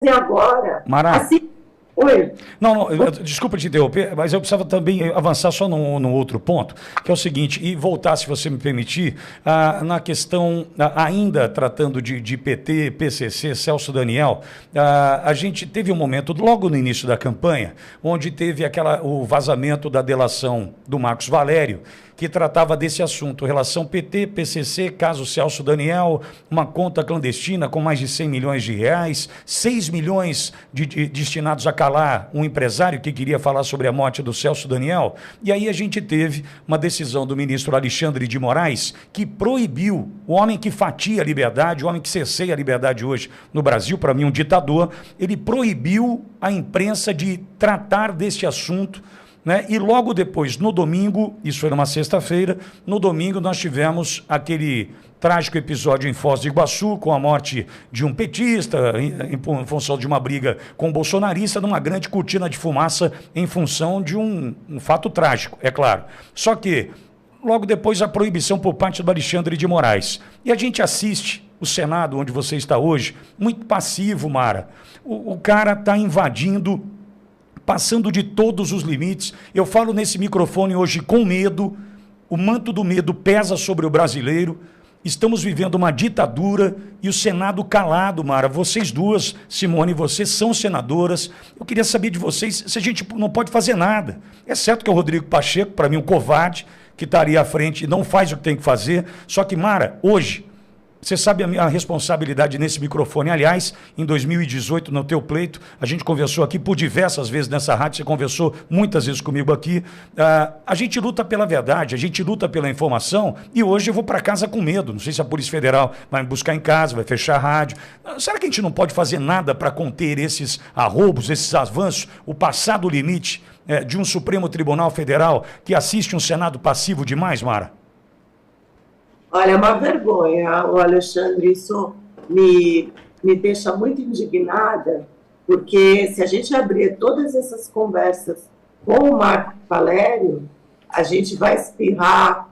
agora. Mara. Assim, oi. Não, desculpa te interromper, mas eu precisava também avançar só no outro ponto, que é o seguinte, e voltar, se você me permitir, na questão, ainda tratando de PT, PCC, Celso Daniel, a gente teve um momento, logo no início da campanha, onde teve o vazamento da delação do Marcos Valério, que tratava desse assunto, relação PT, PCC, caso Celso Daniel, uma conta clandestina com mais de 100 milhões de reais, 6 milhões destinados a calar um empresário que queria falar sobre a morte do Celso Daniel. E aí a gente teve uma decisão do ministro Alexandre de Moraes que proibiu o homem que fatia a liberdade, o homem que cerceia a liberdade hoje no Brasil, para mim um ditador, ele proibiu a imprensa de tratar deste assunto, né? E logo depois, no domingo, isso foi numa sexta-feira, no domingo nós tivemos aquele trágico episódio em Foz do Iguaçu, com a morte de um petista, em função de uma briga com um bolsonarista, numa grande cortina de fumaça em função de um fato trágico, é claro. Só que, logo depois, a proibição por parte do Alexandre de Moraes. E a gente assiste o Senado, onde você está hoje, muito passivo, Mara. O cara está invadindo, passando de todos os limites. Eu falo nesse microfone hoje com medo, o manto do medo pesa sobre o brasileiro, estamos vivendo uma ditadura e o Senado calado, Mara. Vocês duas, Simone, vocês são senadoras, eu queria saber de vocês se a gente não pode fazer nada. É certo que é o Rodrigo Pacheco, para mim um covarde, que estaria à frente e não faz o que tem que fazer, só que, Mara, hoje, você sabe a minha responsabilidade nesse microfone. Aliás, em 2018, no teu pleito, a gente conversou aqui por diversas vezes nessa rádio, você conversou muitas vezes comigo aqui. A gente luta pela verdade, a gente luta pela informação e hoje eu vou para casa com medo. Não sei se a Polícia Federal vai me buscar em casa, vai fechar a rádio. Será que a gente não pode fazer nada para conter esses arroubos, esses avanços, o passar do limite de um Supremo Tribunal Federal que assiste um Senado passivo demais, Mara? Olha, é uma vergonha, o Alexandre, isso me deixa muito indignada, porque se a gente abrir todas essas conversas com o Marco Valério, a gente vai espirrar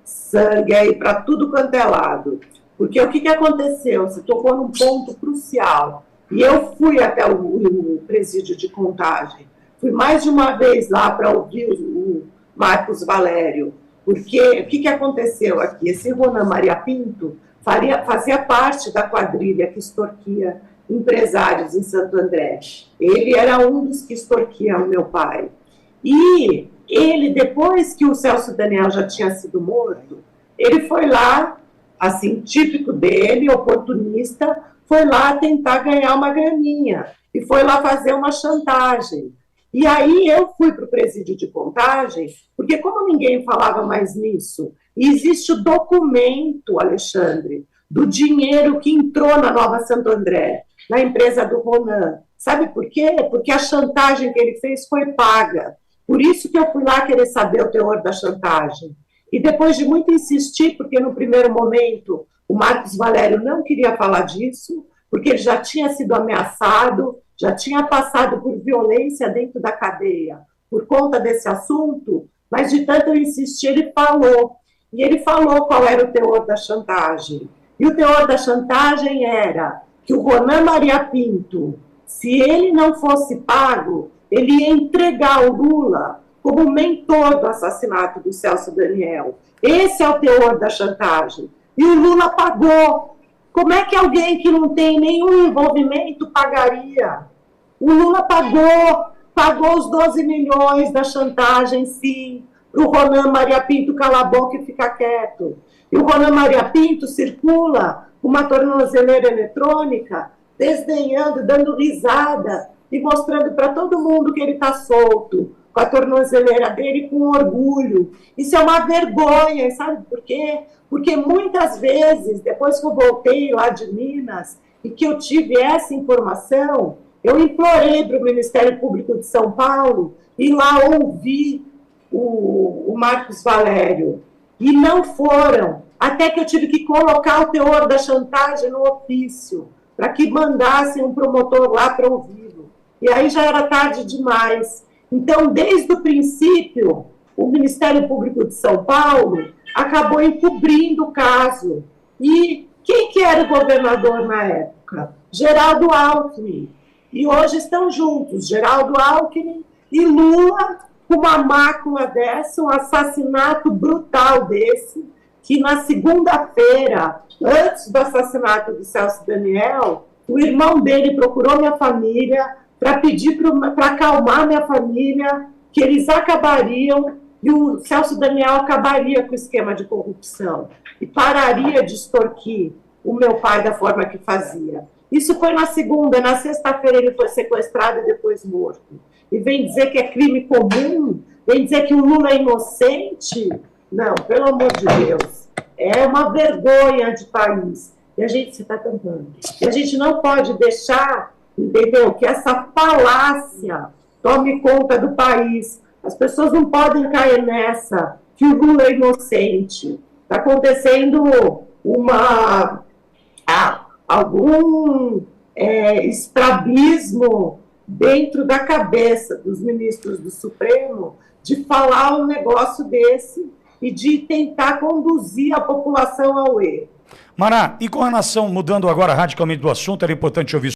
sangue aí para tudo quanto é lado. Porque o que aconteceu? Você tocou num ponto crucial. E eu fui até o presídio de Contagem. Fui mais de uma vez lá para ouvir o Marcos Valério. Porque o que aconteceu aqui? Esse Ronan Maria Pinto fazia parte da quadrilha que extorquia empresários em Santo André. Ele era um dos que extorquia o meu pai. E ele, depois que o Celso Daniel já tinha sido morto, ele foi lá, assim, típico dele, oportunista, foi lá tentar ganhar uma graninha. E foi lá fazer uma chantagem. E aí eu fui para o presídio de Contagem, porque como ninguém falava mais nisso, existe o documento, Alexandre, do dinheiro que entrou na Nova Santo André, na empresa do Ronan. Sabe por quê? Porque a chantagem que ele fez foi paga. Por isso que eu fui lá querer saber o teor da chantagem. E depois de muito insistir, porque no primeiro momento o Marcos Valério não queria falar disso, porque ele já tinha sido ameaçado, já tinha passado por violência dentro da cadeia por conta desse assunto, mas de tanto eu insistir, ele falou. E ele falou qual era o teor da chantagem. E o teor da chantagem era que o Ronan Maria Pinto, se ele não fosse pago, ele ia entregar o Lula como mentor do assassinato do Celso Daniel. Esse é o teor da chantagem. E o Lula pagou. Como é que alguém que não tem nenhum envolvimento pagaria? O Lula pagou os 12 milhões da chantagem, sim, para o Ronan Maria Pinto calar a boca e ficar quieto. E o Ronan Maria Pinto circula com uma tornozeleira eletrônica, desdenhando, dando risada e mostrando para todo mundo que ele está solto, com a tornozeleira dele com orgulho. Isso é uma vergonha, sabe por quê? Porque muitas vezes, depois que eu voltei lá de Minas e que eu tive essa informação, eu implorei para o Ministério Público de São Paulo ir lá ouvir o Marcos Valério. E não foram, até que eu tive que colocar o teor da chantagem no ofício, para que mandassem um promotor lá para ouvi-lo. E aí já era tarde demais. Então, desde o princípio, o Ministério Público de São Paulo acabou encobrindo o caso. E quem que era o governador na época? Geraldo Alckmin. E hoje estão juntos, Geraldo Alckmin e Lula, com uma mácula dessa, um assassinato brutal desse, que na segunda-feira, antes do assassinato do Celso Daniel, o irmão dele procurou minha família para pedir para acalmar minha família, que eles acabariam, e o Celso Daniel acabaria com o esquema de corrupção e pararia de extorquir o meu pai da forma que fazia. Isso foi na segunda, na sexta-feira ele foi sequestrado e depois morto. E vem dizer que é crime comum, vem dizer que o Lula é inocente. Não, pelo amor de Deus. É uma vergonha de país. E a gente se está tampando. E a gente não pode deixar, entendeu, que essa falácia tome conta do país. As pessoas não podem cair nessa, que o Lula é inocente. Está acontecendo algum estrabismo dentro da cabeça dos ministros do Supremo de falar um negócio desse e de tentar conduzir a população ao erro. Mará, e com relação, mudando agora radicalmente do assunto, era importante ouvir